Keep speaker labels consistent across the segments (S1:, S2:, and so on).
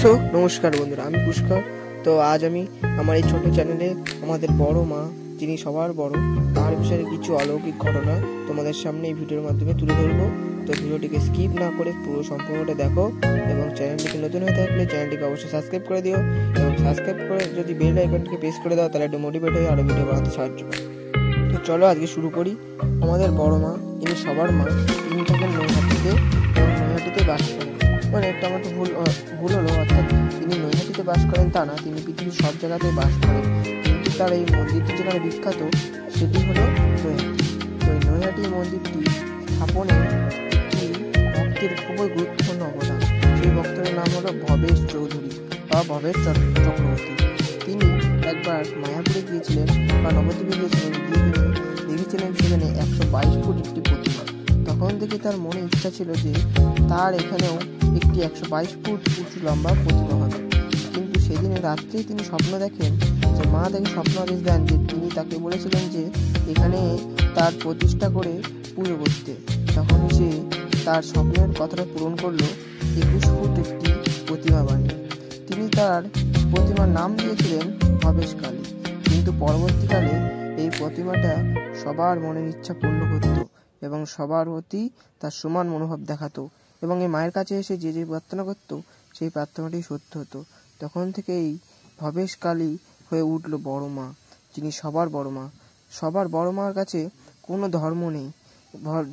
S1: So নমস্কার বন্ধুরা, আমি পুষ্কর। তো আজ আমি আমার এই ছোট চ্যানেলে আমাদের বড় মা, যিনি সবার বড়, তার বিষয়ে কিছু অলৌকিক ঘটনা তোমাদের সামনে এই ভিডিওর মাধ্যমে তুলে ধরবো। তো ভিডিওটিকে স্কিপ না করে পুরো সম্পূর্ণটা দেখো, এবং চ্যানেলটিকে নতুন হয়ে থাকলে চ্যানেলটিকে অবশ্যই সাবস্ক্রাইব করে দিও, এবং সাবস্ক্রাইব করে যদি বেল আইকনটিকে প্রেস করে দাও তাহলে একটু মোটিভেট হয়ে আরও ভিডিও বানাতে সাহায্য করে। তো চলো আজকে শুরু করি। আমাদের বড় মা, যিনি সবার মা, তিনি থাকেন নৈহাটিতে, এবং নৈহাটিতে বাস করেন। মানে একটা আমার ভুল হলো, অর্থাৎ তিনি নৈহাটিতে বাস করেন তা না, তিনি পৃথিবীর সব জায়গাতেই বাস করেন, কিন্তু তার এই মন্দিরটি যেখানে বিখ্যাত সেটি হলো নৈহাটি। তো এই নৈহাটি মন্দিরটি স্থাপনে একটি ভক্তের খুবই গুরুত্বপূর্ণ অবদান। সেই ভক্তের নাম হলো ভবেশ চৌধুরী বা ভবেশ চক্রবর্তী। তিনি একবার মায়াপুরে গিয়েছিলেন বা নবদ্বীপে গিয়েছিলেন, গিয়ে দেখেছিলেন সেখানে 122 ফুট একটি প্রতিমা। তখন থেকে তার মনে ইচ্ছা ছিল যে তার এখানেও একটি 122 ফুট উঁচু লম্বা প্রতিমা হবে। কিন্তু সেদিনে রাত্রেই তিনি স্বপ্ন দেখেন যে মা তাকে স্বপ্ন আদেশ দেন যে তিনি তাকে বলেছিলেন যে এখানে তার প্রতিষ্ঠা করে পুজো করতে। তখন সে তার স্বপ্নের কথাটা পূরণ করলো, 21 ফুট একটি প্রতিমা বানিয়ে। তিনি তার প্রতিমার নাম দিয়েছিলেন ভবেশ কালী। কিন্তু পরবর্তীকালে এই প্রতিমাটা সবার মনের ইচ্ছা পূর্ণ করত এবং সবার প্রতি তার সমান মনোভাব দেখাতো, এবং এই মায়ের কাছে এসে যে যে প্রার্থনা করত সেই প্রার্থনাটি সত্য হতো। তখন থেকেই ভবেশ কালী হয়ে উঠল বড় মা, যিনি সবার বড় মা। সবার বড় মার কাছে কোনো ধর্ম নেই,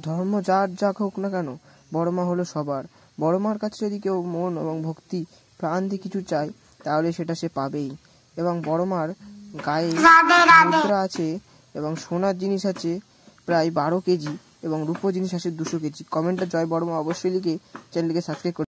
S1: ধর্ম যার যা হোক না কেন, বড় মা হলো সবার। বড় মার কাছে যদি কেউ মন এবং ভক্তি প্রাণ দিয়ে কিছু চায় তাহলে সেটা সে পাবেই। এবং বড় মার গায়ে মুদ্রা আছে, এবং সোনার জিনিস আছে প্রায় 12 কেজি, এবং রূপো জিনিস আছে 200 কেজি। কমেন্টে জয় বড় মা অবশ্যই লিখে চ্যানেলটিকে সাবস্ক্রাইব করুন।